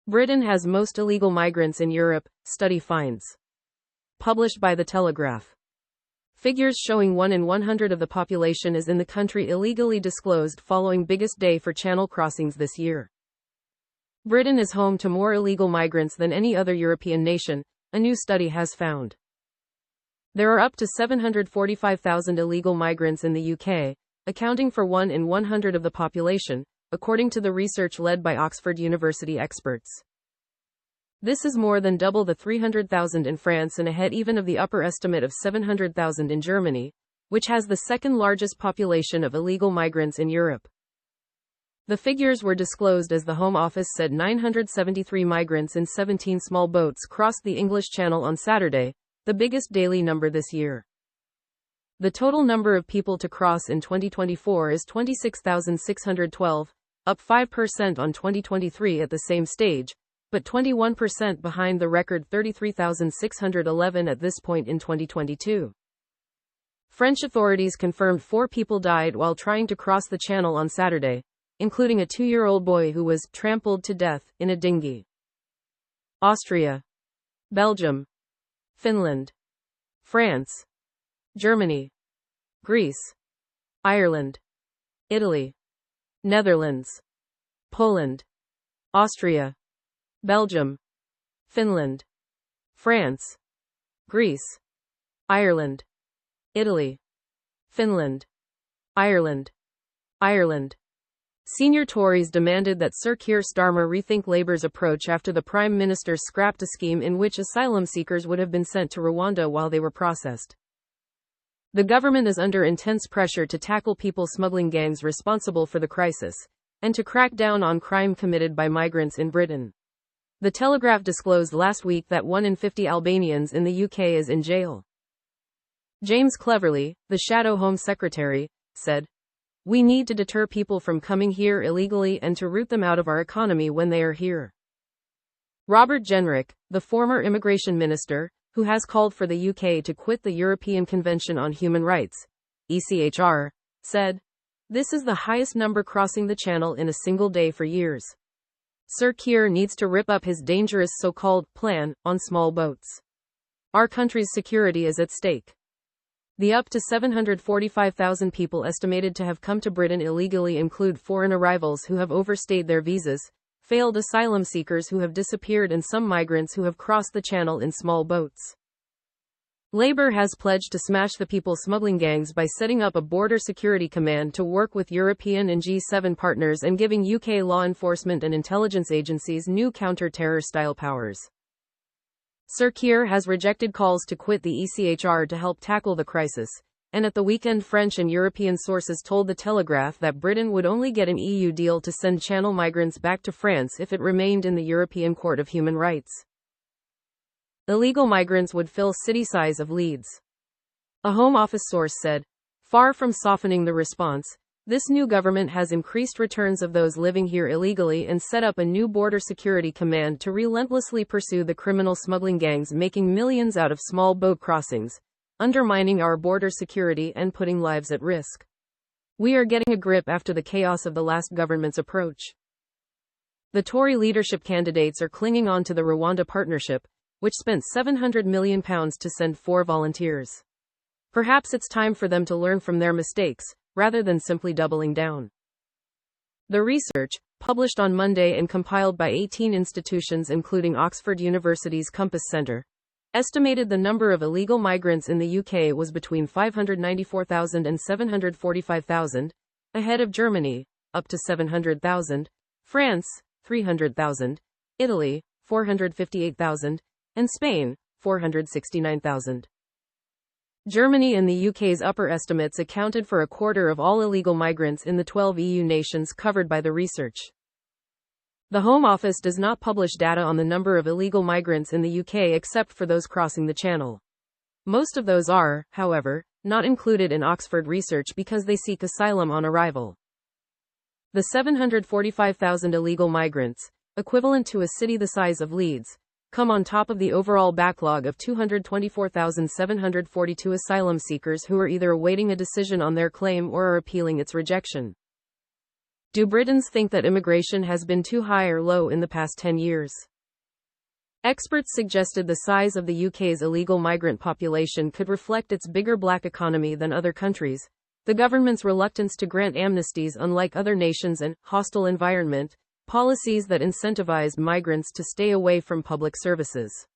Britain has most illegal migrants in Europe, study finds. Published by the Telegraph. Figures showing 1 in 100 of the population is in the country illegally disclosed following biggest day for channel crossings this year. Britain is home to more illegal migrants than any other European nation, a new study has found. There are up to 745,000 illegal migrants in the UK, accounting for 1 in 100 of the population, according to the research led by Oxford University experts. This is more than double the 300,000 in France and ahead even of the upper estimate of 700,000 in Germany, which has the second largest population of illegal migrants in Europe. The figures were disclosed as the Home Office said 973 migrants in 17 small boats crossed the English Channel on Saturday, the biggest daily number this year. The total number of people to cross in 2024 is 26,612, up 5% on 2023 at the same stage, but 21% behind the record 33,611 at this point in 2022. French authorities confirmed 4 people died while trying to cross the Channel on Saturday, including a 2-year-old boy who was trampled to death in a dinghy. Austria, Belgium, Finland, France, Germany, Greece, Ireland, Italy, Netherlands, Poland, Austria, Belgium, Finland, France, Greece, Ireland, Italy, Finland, Ireland, Ireland. Senior Tories demanded that Sir Keir Starmer rethink Labour's approach after the Prime Minister scrapped a scheme in which asylum seekers would have been sent to Rwanda while they were processed. The government is under intense pressure to tackle people smuggling gangs responsible for the crisis, and to crack down on crime committed by migrants in Britain. The Telegraph disclosed last week that 1 in 50 Albanians in the UK is in jail. James Cleverly, the Shadow Home Secretary, said, "We need to deter people from coming here illegally and to root them out of our economy when they are here." Robert Jenrick, the former immigration minister, who has called for the UK to quit the European Convention on Human Rights, ECHR, said, "This is the highest number crossing the Channel in a single day for years. Sir Keir needs to rip up his dangerous so-called plan on small boats. Our country's security is at stake." The up to 745,000 people estimated to have come to Britain illegally include foreign arrivals who have overstayed their visas, failed asylum seekers who have disappeared and some migrants who have crossed the Channel in small boats. Labour has pledged to smash the people smuggling gangs by setting up a border security command to work with European and G7 partners and giving UK law enforcement and intelligence agencies new counter-terror style powers. Sir Keir has rejected calls to quit the ECHR to help tackle the crisis, and at the weekend French and European sources told the Telegraph that Britain would only get an EU deal to send Channel migrants back to France if it remained in the European Court of Human Rights. Illegal migrants would fill city size of Leeds. A Home Office source said, "Far from softening the response, this new government has increased returns of those living here illegally and set up a new border security command to relentlessly pursue the criminal smuggling gangs making millions out of small boat crossings, undermining our border security and putting lives at risk. We are getting a grip after the chaos of the last government's approach." The Tory leadership candidates are clinging on to the Rwanda partnership, which spent £700 million to send 4 volunteers. Perhaps it's time for them to learn from their mistakes, rather than simply doubling down. The research, published on Monday and compiled by 18 institutions including Oxford University's Compass Centre, estimated the number of illegal migrants in the UK was between 594,000 and 745,000, ahead of Germany, up to 700,000, France, 300,000, Italy, 458,000, and Spain, 469,000. Germany and the UK's upper estimates accounted for a quarter of all illegal migrants in the 12 EU nations covered by the research. The Home Office does not publish data on the number of illegal migrants in the UK except for those crossing the Channel. Most of those are, however, not included in Oxford research because they seek asylum on arrival. The 745,000 illegal migrants, equivalent to a city the size of Leeds, come on top of the overall backlog of 224,742 asylum seekers who are either awaiting a decision on their claim or are appealing its rejection. Do Britons think that immigration has been too high or low in the past 10 years? Experts suggested the size of the UK's illegal migrant population could reflect its bigger black economy than other countries, the government's reluctance to grant amnesties unlike other nations, and hostile environment policies that incentivized migrants to stay away from public services.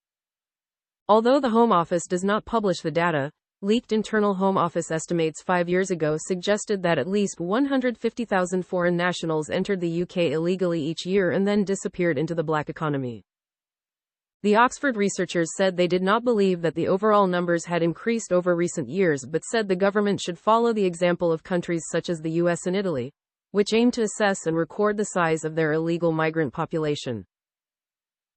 Although the Home Office does not publish the data, leaked internal Home Office estimates 5 years ago suggested that at least 150,000 foreign nationals entered the UK illegally each year and then disappeared into the black economy. The Oxford researchers said they did not believe that the overall numbers had increased over recent years, but said the government should follow the example of countries such as the US and Italy, which aim to assess and record the size of their illegal migrant population.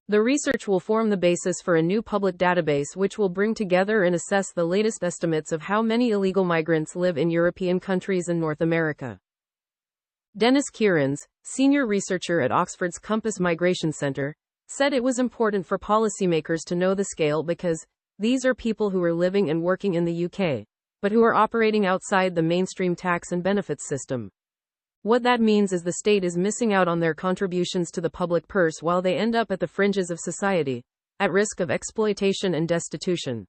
The research will form the basis for a new public database which will bring together and assess the latest estimates of how many illegal migrants live in European countries and North America. Dennis Kierans, senior researcher at Oxford's Compass Migration Centre, said it was important for policymakers to know the scale because these are people who are living and working in the UK, but who are operating outside the mainstream tax and benefits system. What that means is the state is missing out on their contributions to the public purse while they end up at the fringes of society, at risk of exploitation and destitution.